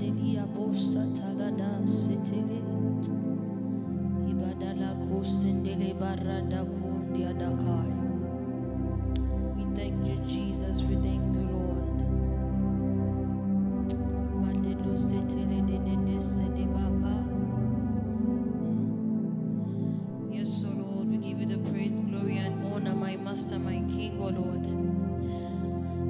Mandelia bossa talada setele. Ibadala kosendele barada kundia dakai. We thank you, Jesus. We thank you, Lord. Mandelo setele de sedebaka. Yes, O Lord, we give you the praise, glory, and honor, my Master, my King, O Lord.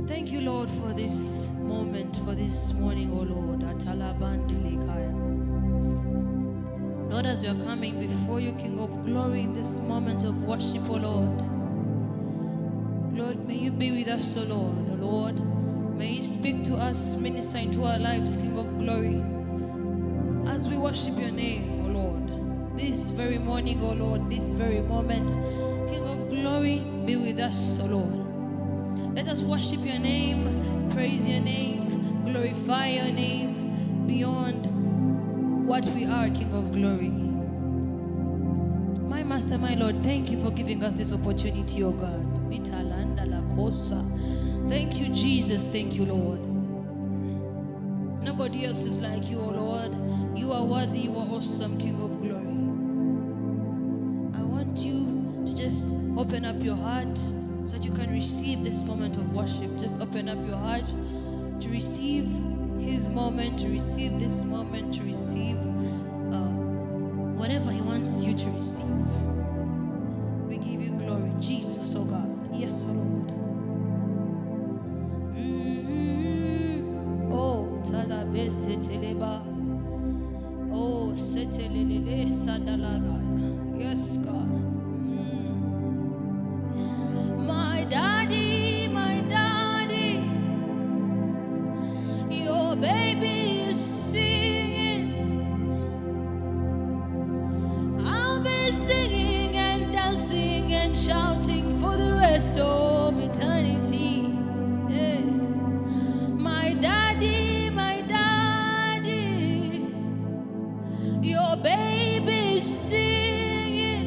Thank you, Lord, for this moment, for this morning, O Lord. Atalabandelekaya. Lord, as we are coming before you, King of glory, in this moment of worship, O Lord. Lord, may you be with us, O Lord. O Lord, may you speak to us, minister into our lives, King of glory, as we worship your name, O Lord. This very morning, O Lord, this very moment, King of glory, be with us, O Lord. Let us worship your name, praise your name, glorify your name beyond what we are, King of glory. My Master, my Lord, thank you for giving us this opportunity, O God. Thank you, Jesus. Thank you, Lord. Nobody else is like you, O Lord. You are worthy, you are awesome, King of glory. I want you to just open up your heart so that you can receive this moment of worship. Just open up your heart to receive his moment, to receive this moment, to receive whatever he wants you to receive. We give you glory, Jesus, oh God. Yes, oh Lord. Oh, talabe seteleba. Oh, setelele sadalaga. Yes, God. My daddy, your baby is singing. I'll be singing and dancing and shouting for the rest of eternity. Yeah. My daddy, your baby is singing.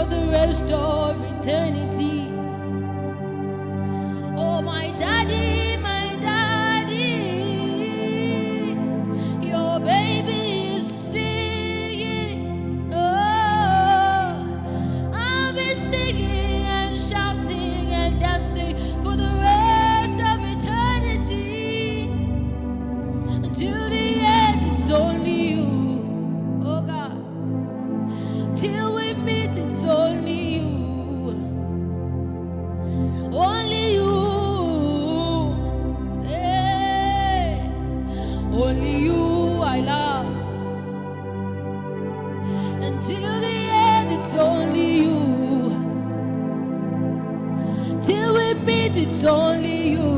for the rest of eternity. Oh, my daddy, your baby is singing. Oh, I'll be singing and shouting and dancing for the rest of eternity. Until the end, it's only you. Oh God, till we meet, it's only you. Only you. Hey. Only you I love. Until the end, it's only you. Till we meet, it's only you.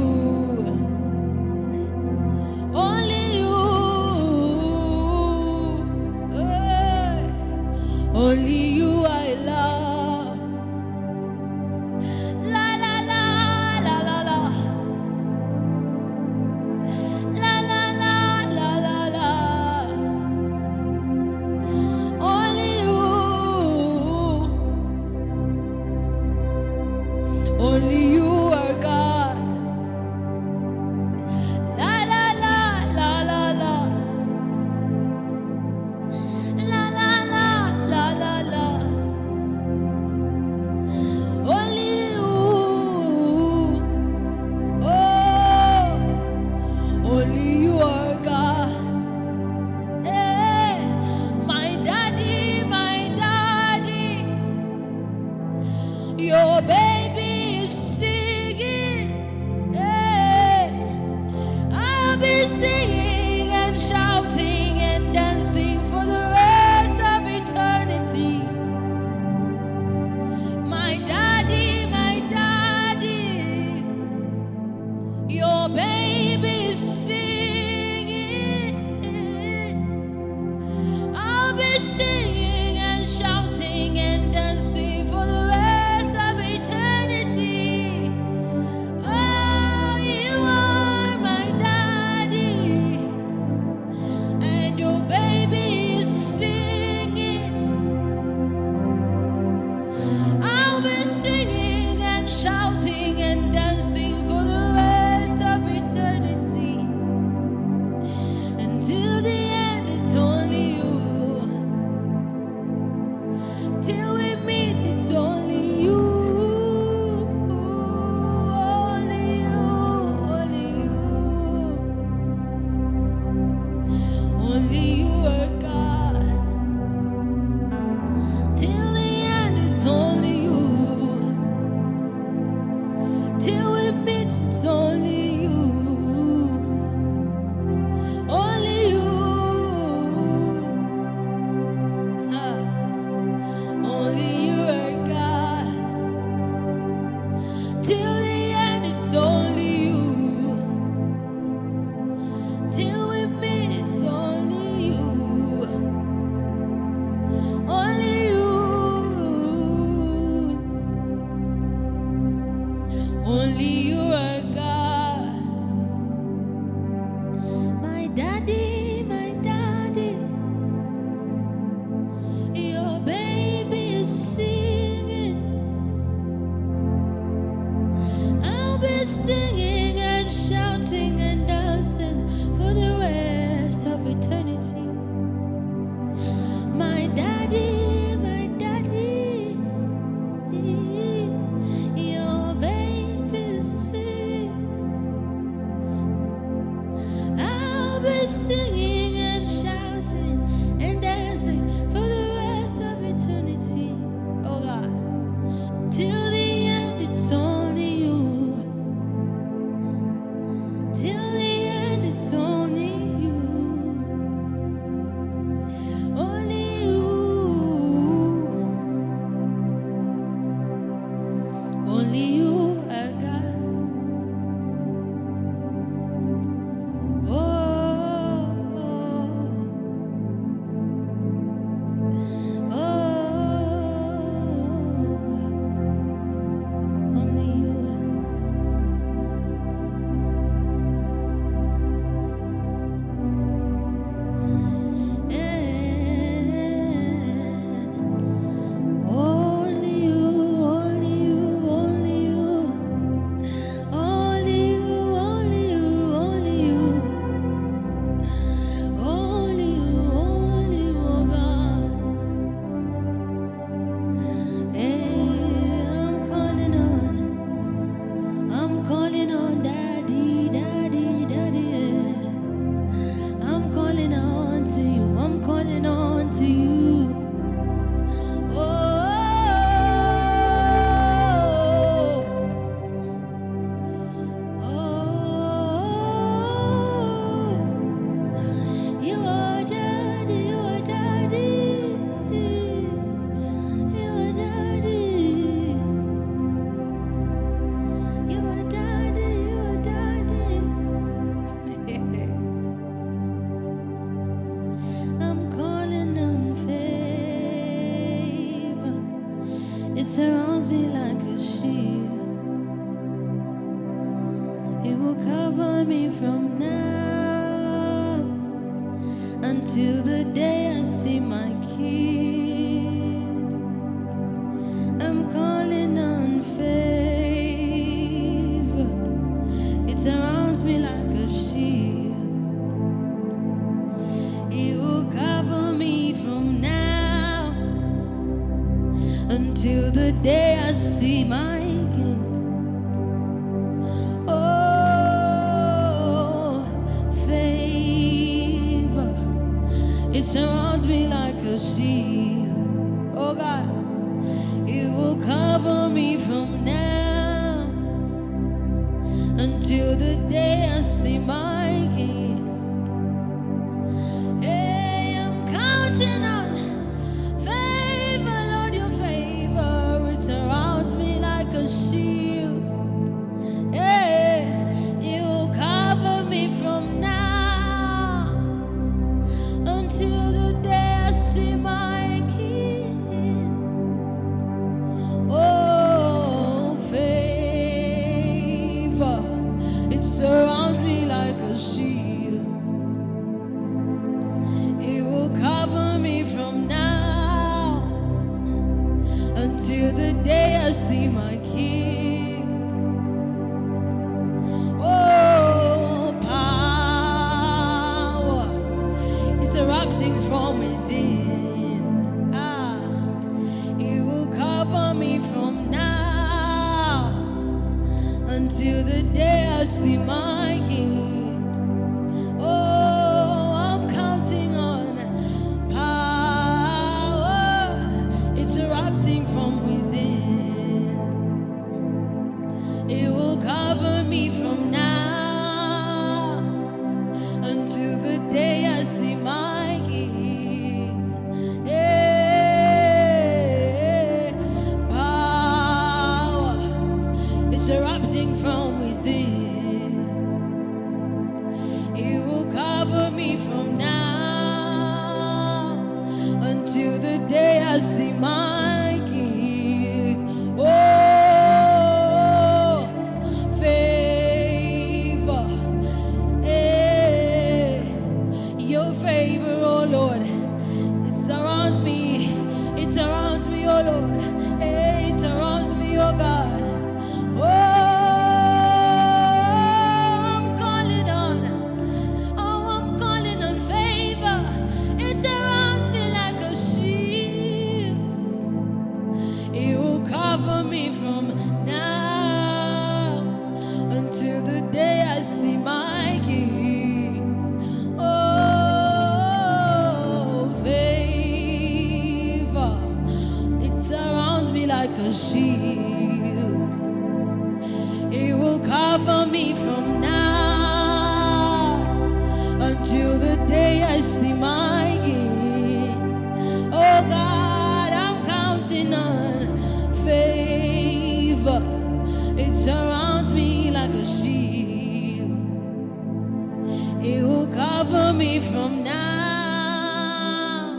Only you. Hey. Only you I love. La la la la la la. La la la la la la. Only you. Only you are God. La la la la la la. La la la la la la. Only you. Oh, only you are God. Hey, my daddy, your baby is singing. Hey, I'll be singing and shouting and dancing for the rest of eternity. My daddy, your baby is singing. I'll be singing and shouting and dancing for the rest of eternity. Oh, you are my daddy, and your baby is singing. I'll be singing and shouting and dancing for the rest of eternity. Until the end, it's only you. Till we meet, it's only you. Only you, only you. Only you are God. Till the end, it's only you. Till we meet, it's only you. Only you. Only It surrounds me like a shield. It will cover me from now until the day I see my King. I'm calling on favor. It surrounds me like a shield. It will cover me from now until the day I see my King. Oh, favor. It surrounds me like a shield. Oh God, it will cover me from now until the day I see my King. Hey, I'm counting on favor, Lord, your favor. It surrounds me like a shield. Hey, it will cover me from now until the day I see my King. Oh, favor, it surrounds me like a shield. It will cover me from now until the day I see my King. Oh, power, it's erupting from within. It will cover me from now until the day I see my King. Oh, I'm counting on power. It's erupting from within. It will cover me from now until the day I see my King. Yeah, power, it's erupting from within. It will cover me from now until the day I see my King. Oh, favor, your favor, oh Lord, it surrounds me, oh Lord, it surrounds me, oh God. Oh, I'm calling on favor. It surrounds me like a shield. It will cover me from now until the day I see my King. Oh, favor, it surrounds me like a shield. It will cover me from now until the day I see my King. Oh God, I'm counting on favor. It surrounds me like a shield. It will cover me from now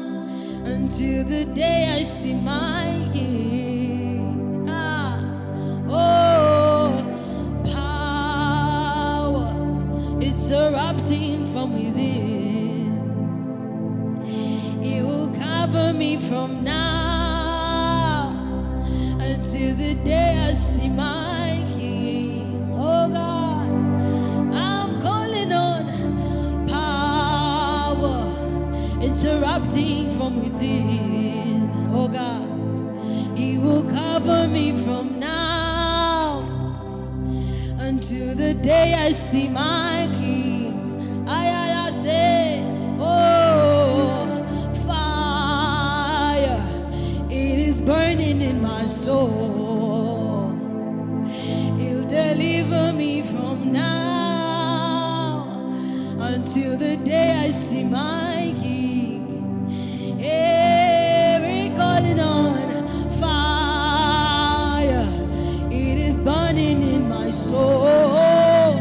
until the day I see my King. Oh, power, it's erupting from within. It will cover me from now until the day I see my King. Oh God, I'm calling on power. It's erupting from within. Oh God, He will cover me from now until the day I see my King. I say, oh, fire, it is burning in my soul. He'll deliver me from now until the day I see my King. Every calling on fire, it is burning in my soul.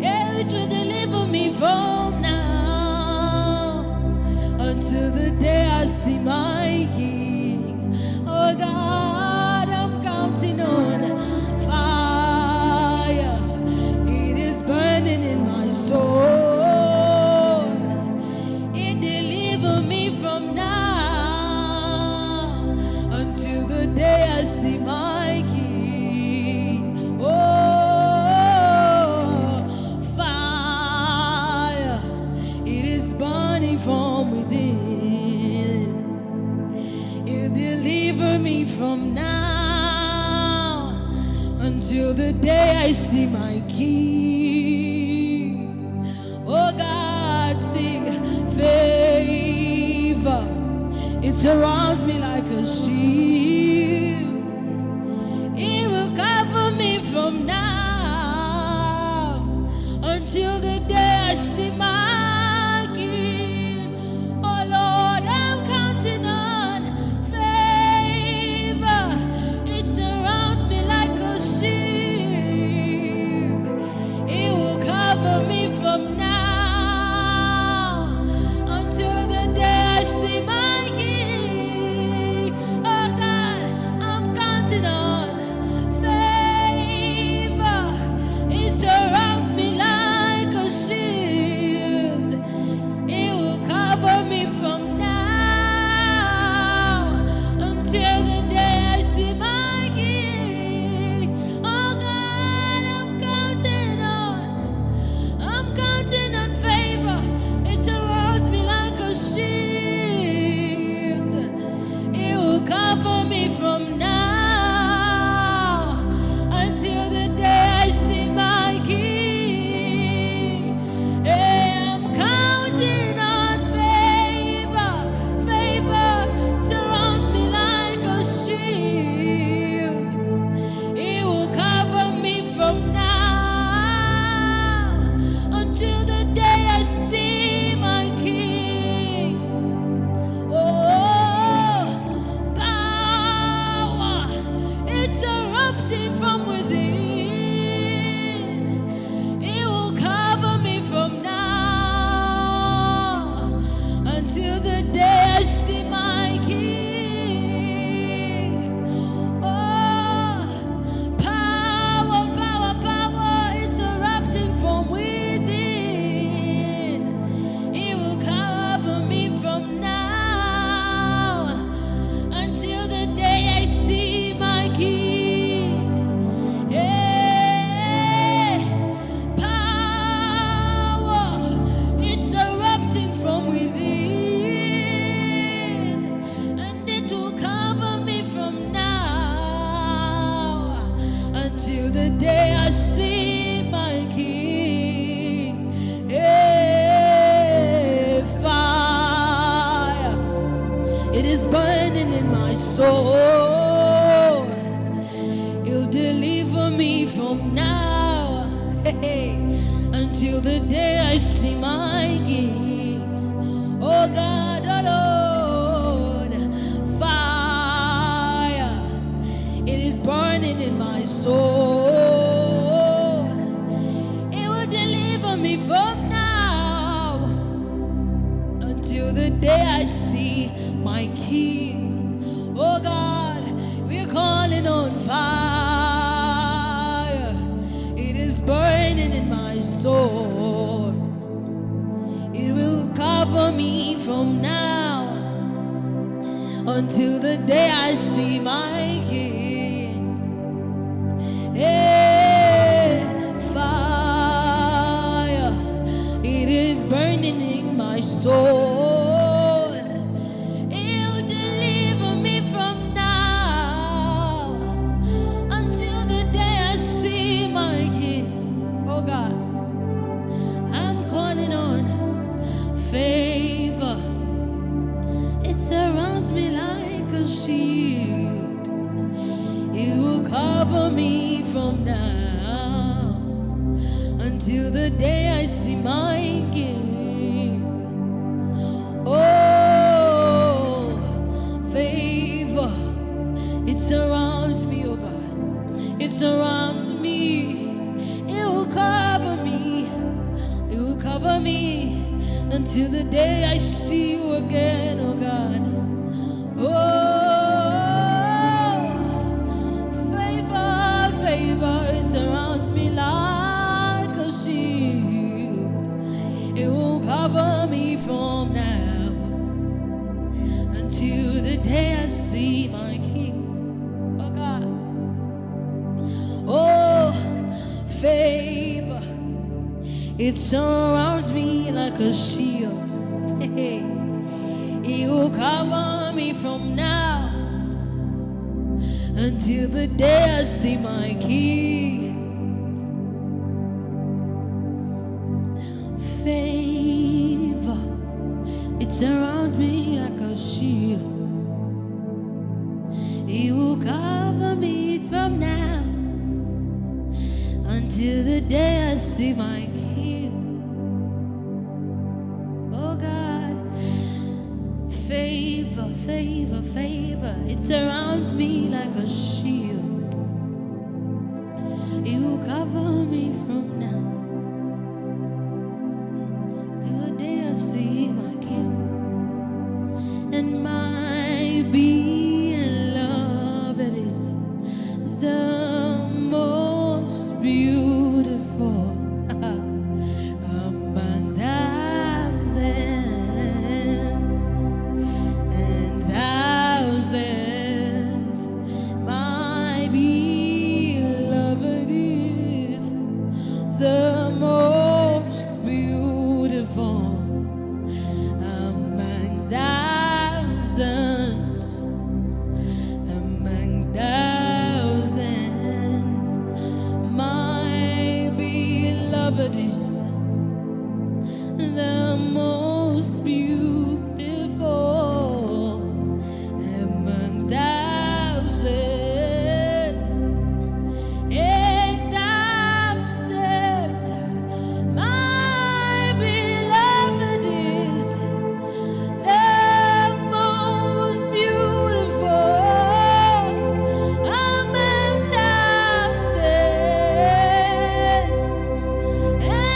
It will deliver me from now until the day I see my King. Oh God, I see my King. Oh, fire, it is burning from within. It'll deliver me from now until the day I see my King. Oh God, sing favor. It surrounds me like a shield. It will cover me from now until the day I see my King. Oh Lord, I'm counting on favor. It surrounds me like a shield. It will cover me from now until the day I see my King. Oh God, I'm counting on favor. It surrounds me like a shield. It will cover me from now until the day I see my King. Oh God, I'm counting on favor. It surrounds me like a shield. It will cover me from now until the day I see my King. Yeah, I'm counting on favor. Favor surrounds me like a shield. It will cover me from now until the day I see my King. Oh, power, it's erupting from within. It will cover me from now until the day I see my King. Oh, power, power, power, it's erupting from within. It will cover me from now until the day I see my King. Yeah, power, it's erupting from within, and it will cover me from now until the day I see my King. Yeah, fire, it is burning in my soul. It'll deliver me from now, hey, until the day I see my King. Oh God, oh Lord, fire, it is burning in my soul. It will deliver me from now until the day I see my King. Oh God, we're calling on fire. It is burning in my soul. It will cover me from now until the day I see my King. Yeah, fire, it is burning in my soul. It'll deliver me from now until the day I see my King. Oh God, I'm calling on favor. It surrounds me like a shield. It will cover me from now until the day I see my King. Oh, favor, it surrounds me, oh God. It surrounds me. It will cover me. It will cover me until the day I see you again, oh God. Oh, favor, favor, it surrounds me like a shield. It will cover me from now until the day I see my King. Oh favor, it surrounds me like a shield. He will cover me from now until the day I see my King. Favor, it surrounds me like a shield. He will cover me from now until the day I see my King. Oh God, favor, favor, favor, it surrounds me like a shield. He will cover me from now till the day I see my King. And my beloved is the most beautiful among thousands and thousands. My beloved is the most beautiful among thousands, among thousands. My beloved is the most beautiful among thousands and thousands. My beloved is the most beautiful among thousands and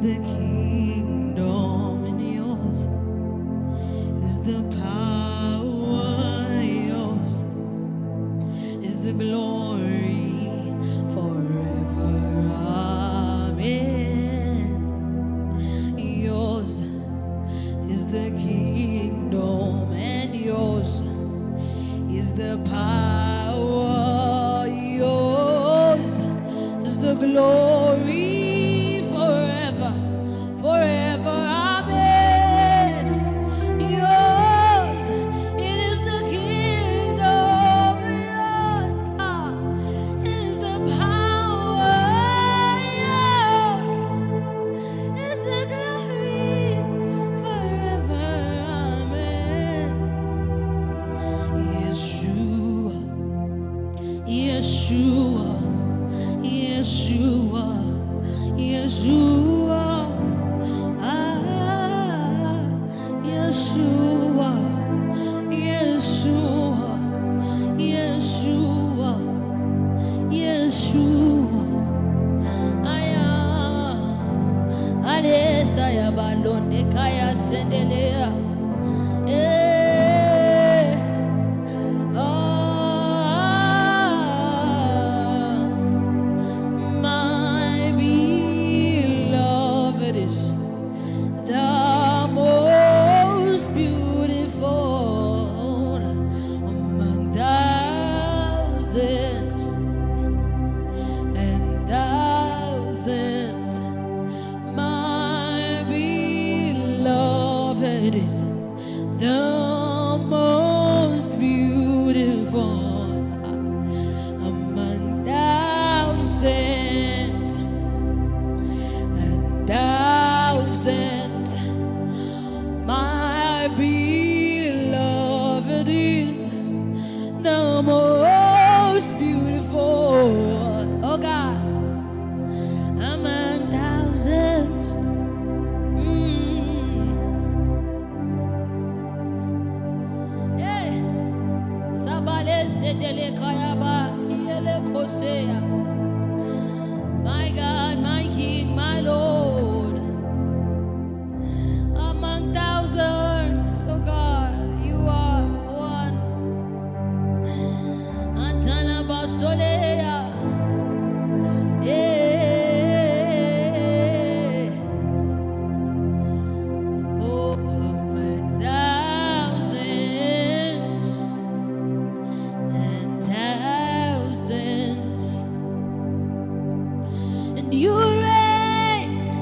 the kingdom, and yours is the power, yours is the glory forever. Amen. Yours is the kingdom, and yours is the power, yours is the glory forever, forever. Amen. Yours, it is the kingdom, yours is the power, yours is the glory forever. Amen. Yeshua, Yeshua, Yeshua, Yeshua, Yeshua, Yeshua, Yeshua, Yeshua, aya, alesa ya balonde kaya sendelea, my beloved is the most beautiful among thousands and thousands. My beloved is the most beautiful among thousands and thousands. My beloved is the most beautiful, oh God, among thousands. Yeah. Sabale sedele kayaba yele kosea. My God, my King, my Lord, among thousands, oh God, you are one. Antana basolea, yeah. Oh, among thousands and thousands. And you reign,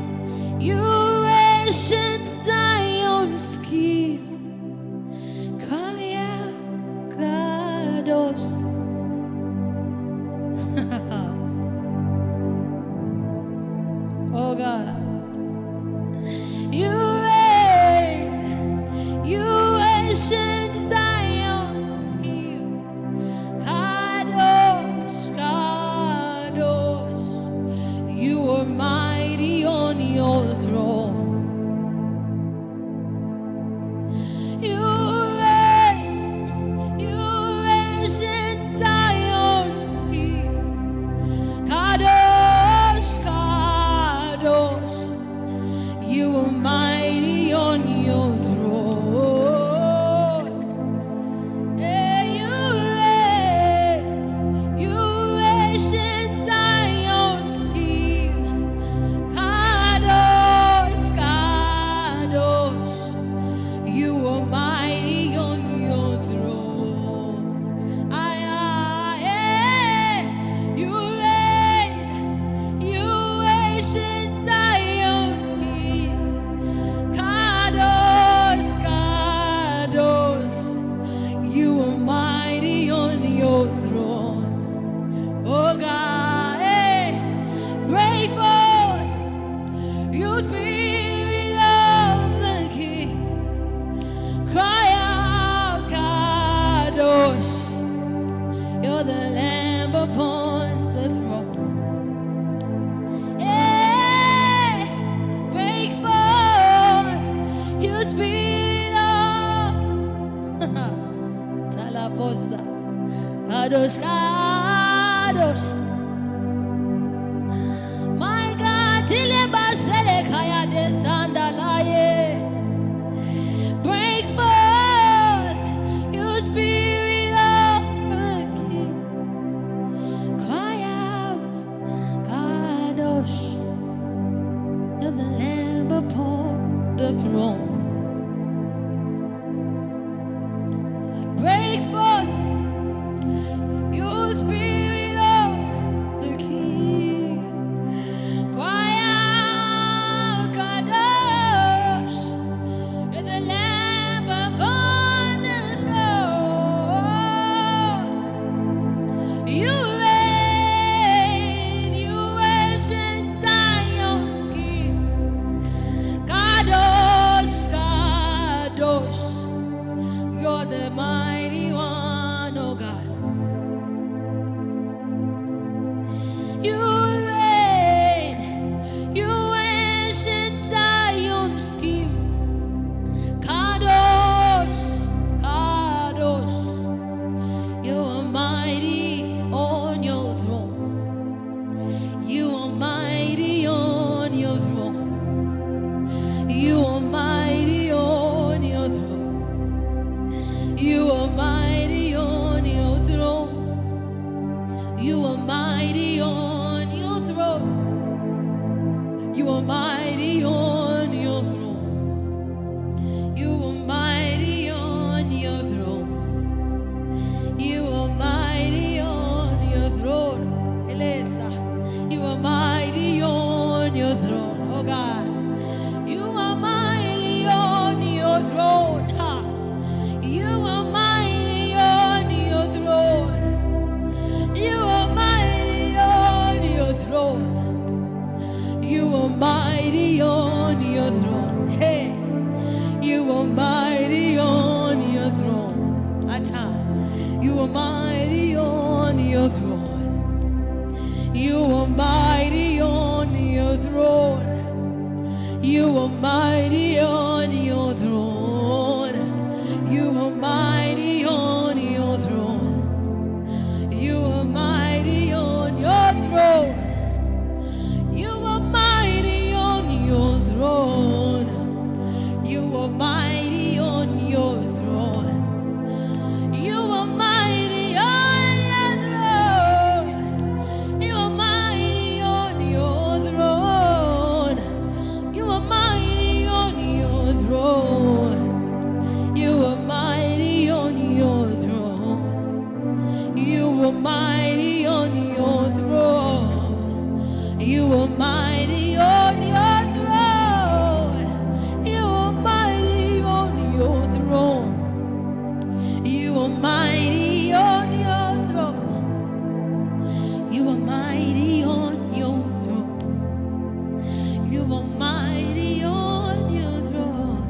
you ancient Zion's King, Kaya Kados. Bosa. Kadosh, Kadosh. My God, Tilebasele Kaya de Sandalaye. Break forth, you spirit of the King. Cry out, Kadosh, you're the Lamb upon the throne. Break forth, you spirit of the King. Cry out, Kadosh, you're the Lamb upon the throne. You reign, you ancient Zion's King. Kadosh, Kadosh, you're the mighty one, oh God. You reign, you ancient Zion's King. Kadosh, Kadosh, you are mighty on your throne. You are mighty on your throne. You are mighty on your throne. You are mighty on your throne. You are mighty on your throne. You are mighty on your throne. You are mighty on your throne. You are mighty on your throne. Elisa, you are mighty on your throne. Oh God, you are mighty on your throne. Ha. You are mighty on your throne. You are mighty on your throne. You are mighty on your throne. Hey, you are mighty on your throne. Ata, you are mighty on your throne. You are mighty on your throne. You are mighty on your throne. You are mighty on your throne. You are mighty on your throne. You are mighty on your throne. You are mighty on your throne. You are mighty on your throne. You are mighty on your throne. You are mighty on your throne. You are mighty on your throne. You are mighty on your throne. You are mighty on your throne. You are mighty on your throne. You are mighty on your throne. You are mighty on your throne. You are mighty on your throne.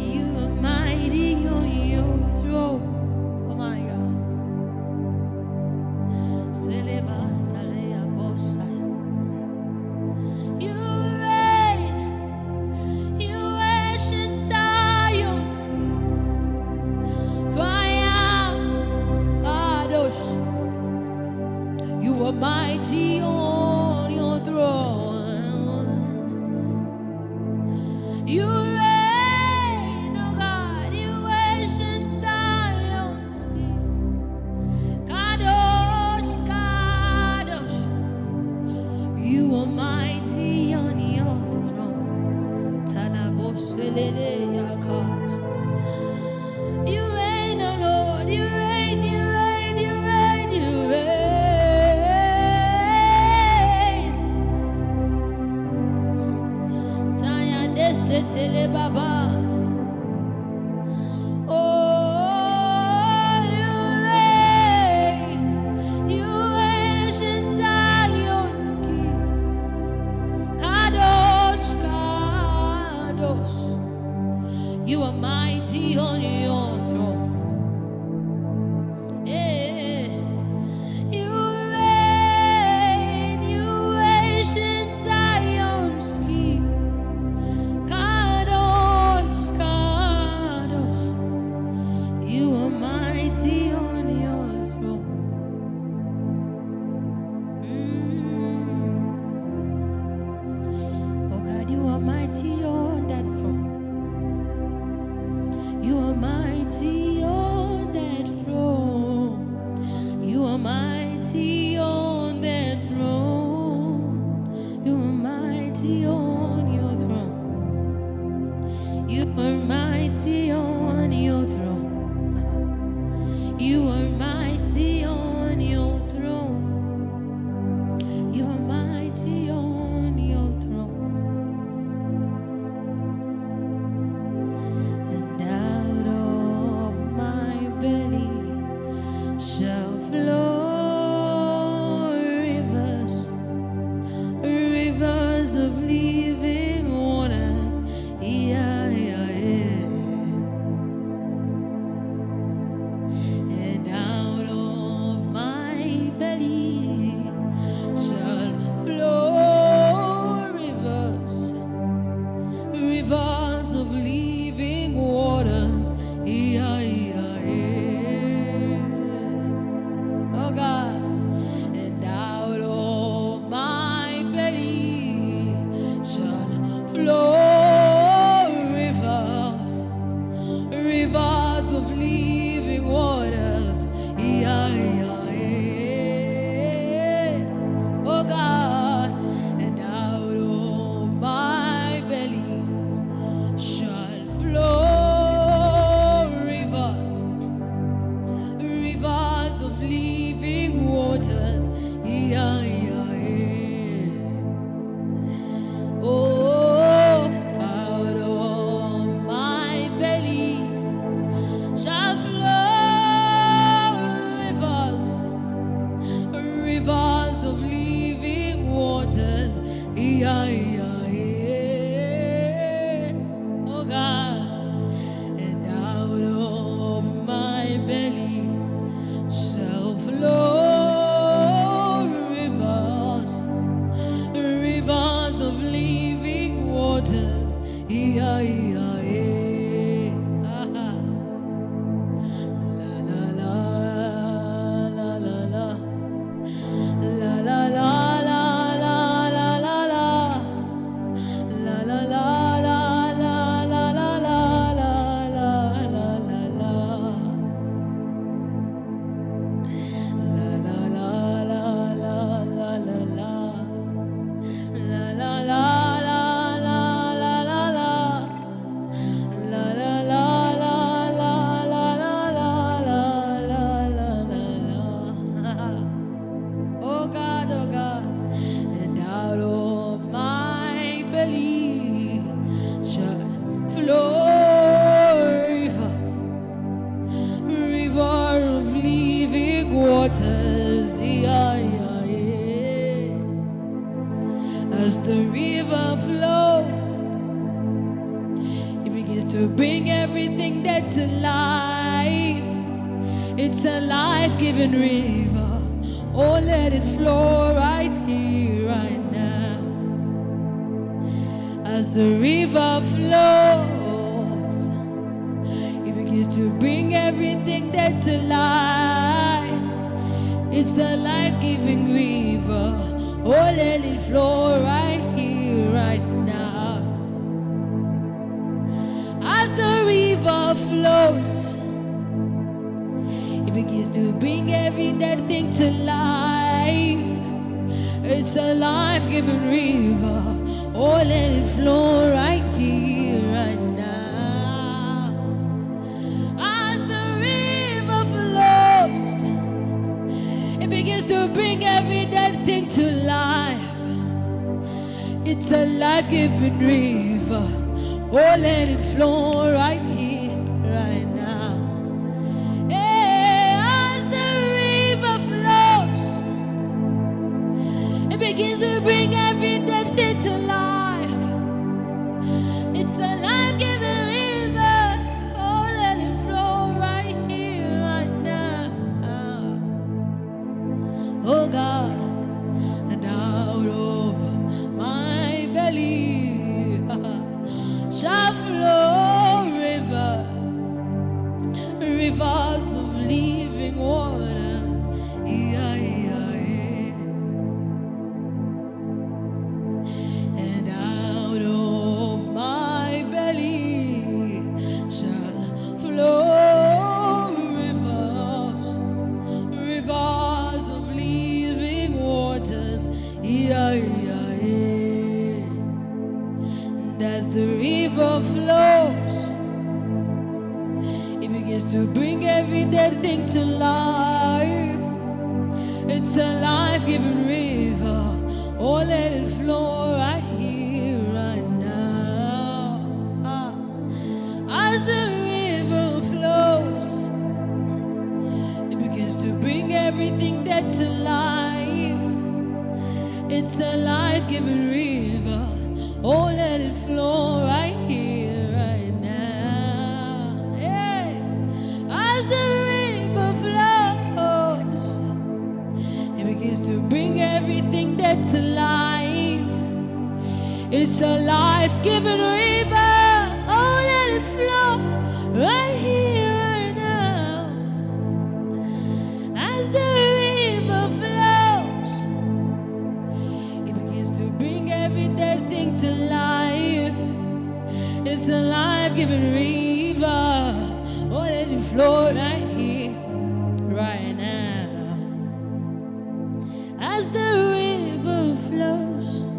You are mighty on your throne. Oh my God. Seleba salea kosa. You reign, you ancient Zion's King. Cry out. waters, yeah, yeah, yeah. As the river flows, it begins to bring everything dead to life. It's a life-giving river. Oh, let it flow right here, right now. As the river flows, it begins to bring everything dead to life. It's a life-giving river. Oh, let it flow right here, right now. As the river flows, it begins to bring every dead thing to life. It's a life-giving river. Oh, let it flow right here, right now. As the river flows, it begins to bring every dead thing to life. It's a life-giving river. Oh, let it flow right here, right now. Hey, as the river flows, it begins to bring every dead thing to life. It's a life-giving river. Oh, let it flow right here, right now. Oh God, and out of my belly shall flow rivers, rivers of living water. Yeah, yeah, yeah. And out of my belly shall flow rivers, rivers of living waters. Yeah, yeah, yeah. And as the river flows, it begins to bring every dead thing to life. It's a life-giving river. Oh, let it flow right here, right now. As the river flows, it begins to bring everything dead to life. It's a life-giving river. Oh, let it flow right here, right now. Hey. As the river flows, it begins to bring everything dead to life. It's a life-giving river. Oh, let it flow right here, right now. As the river flows, it begins to bring every dead thing to life. It's a life-giving river. Oh, let it flow right here, right now. As the river flows,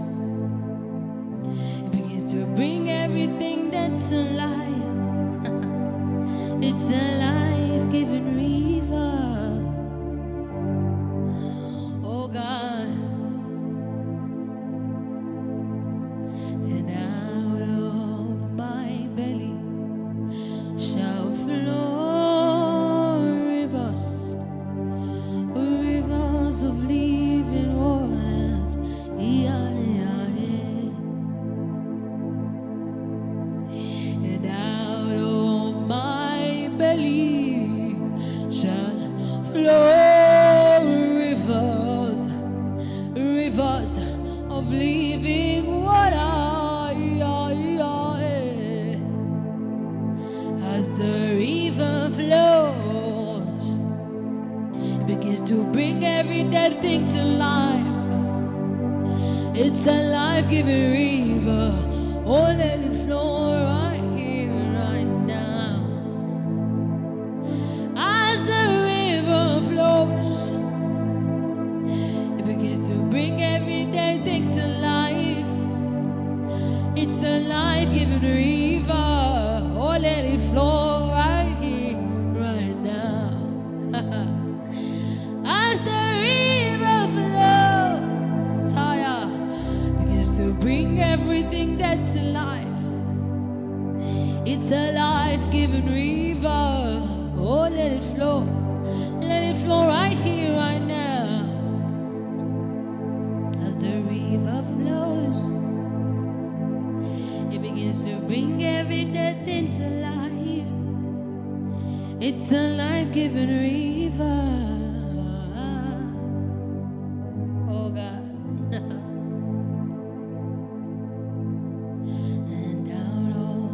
it begins to bring everything dead to life. It's a life-giving river. Oh God. And out of my belly shall flow rivers, rivers of living waters. Yeah, yeah, yeah. And out of my belly shall flow rivers, rivers of living water. Yeah, yeah, yeah. As the river flows, it begins to bring every dead thing to life. It's a life-giving river. Oh, let it flow right here, right now. As the river flows, it begins to bring every dead thing to life. It's a life-giving river. Oh, let it flow right here, right now. As the river flows, higher, begins to bring everything dead to life. It's a life-giving river. Oh, let it flow right here, It's a life-giving river. Oh God. And out of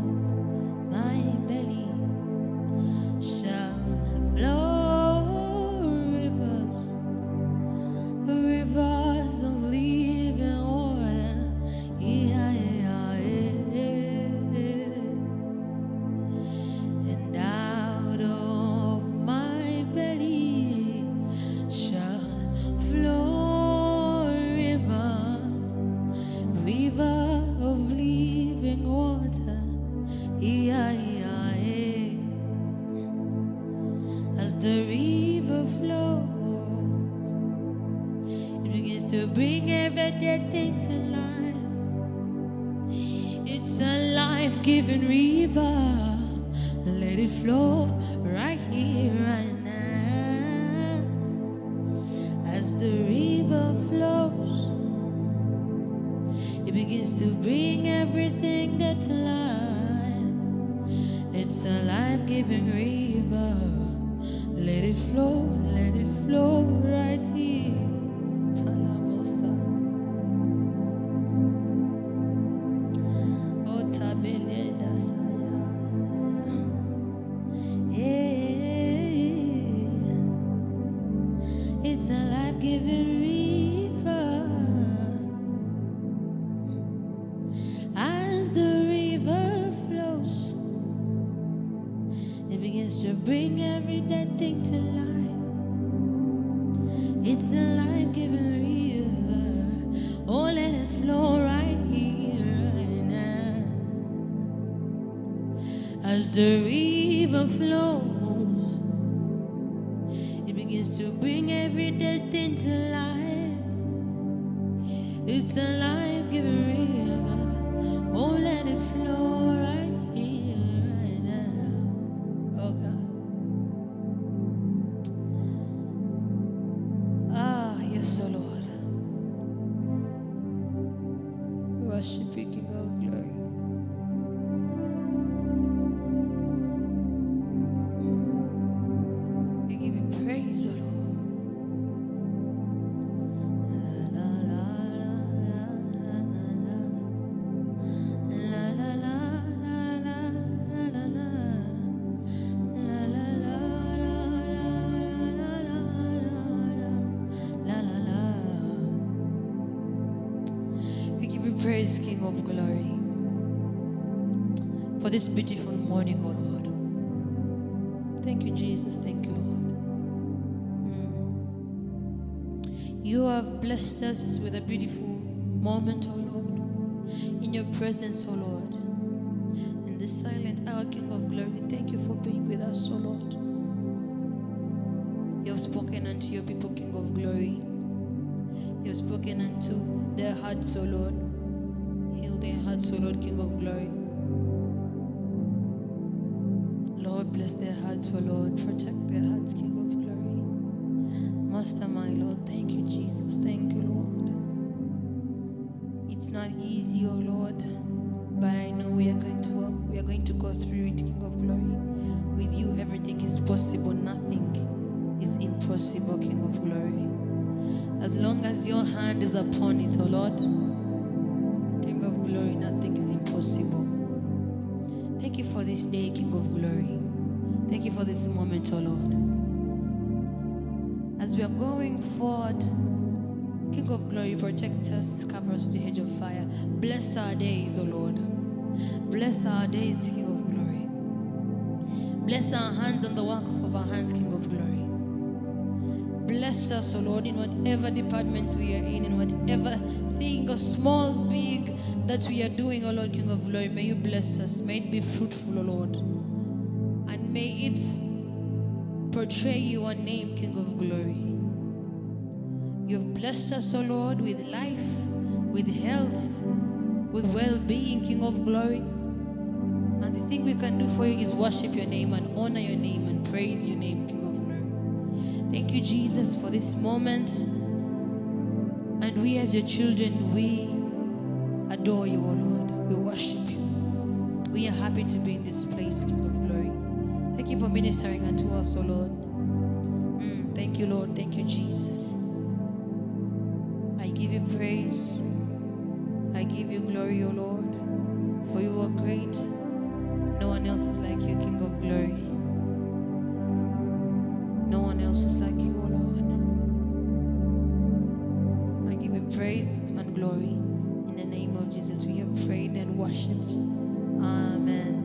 my belly shall flow rivers, rivers of living water. Yeah, yeah, yeah. And out of my belly shall flow rivers, river of living water. Yeah, yeah, yeah. As the river flows, it begins to bring every dead thing to life. It's a life-giving river. Let it flow right here, right now. As the river flows, it begins to bring everything dead to life. It's a life-giving river. Let it flow right here. Talabosa. Oh, Tabeleda Saya. Yeah. It's a life-giving river. As the river flows, it begins to bring every dead thing to life. It's a life-giving river. Oh, let it flow right here, right now. As the river flows, it begins to bring every dead thing to life. It's a life-giving river. Oh, let it flow right here, right now. Oh God. Ah, yes, oh Lord. We worship you, King of glory. We give you praise, oh Lord. La, la, la, la, la, la, la, la, la, la, la, la, la, la. La la la la la la la la la. We give you praise, King of glory, for this beautiful morning, oh Lord. Thank you, Jesus. Thank you, Lord. You have blessed us with a beautiful moment, oh Lord, in your presence, oh Lord. In this silent hour, King of glory, we thank you for being with us, oh Lord. You have spoken unto your people, King of glory. You have spoken unto their hearts, O Lord. Heal their hearts, O Lord, King of glory. Lord, bless their hearts, O Lord. Protect their hearts, King of glory. Master, my Lord, thank you, Jesus. Thank you, Lord. It's not easy, O Lord, but I know we are going to walk. We are going to go through it, King of glory. With you, everything is possible. Nothing is impossible, King of glory. As long as your hand is upon it, O Lord, King of glory, nothing is impossible. Thank you for this day, King of glory. Thank you for this moment, O Lord. As we are going forward, King of glory, protect us, cover us with the hedge of fire. Bless our days, O Lord. Bless our days, King of glory. Bless our hands and the work of our hands, King of glory. Bless us, O Lord, in whatever department we are in whatever thing, or small, big, that we are doing, O Lord, King of glory. May you bless us. May it be fruitful, O Lord. And may it portray your name, King of glory. You have blessed us, O Lord, with life, with health, with well-being, King of glory. And the thing we can do for you is worship your name and honor your name and praise your name, King of glory. Thank you, Jesus, for this moment. And we as your children, we adore you, O Lord. We worship you. We are happy to be in this place, King of glory. Thank Thank you for ministering unto us, O Lord. Thank you, Lord. Thank you, Jesus. I give you praise. I give you glory, O Lord, for you are great. No one else is like you, King of glory. No one else is like you, O Lord. I give you praise and glory. In the name of Jesus, we have prayed and worshipped. Amen.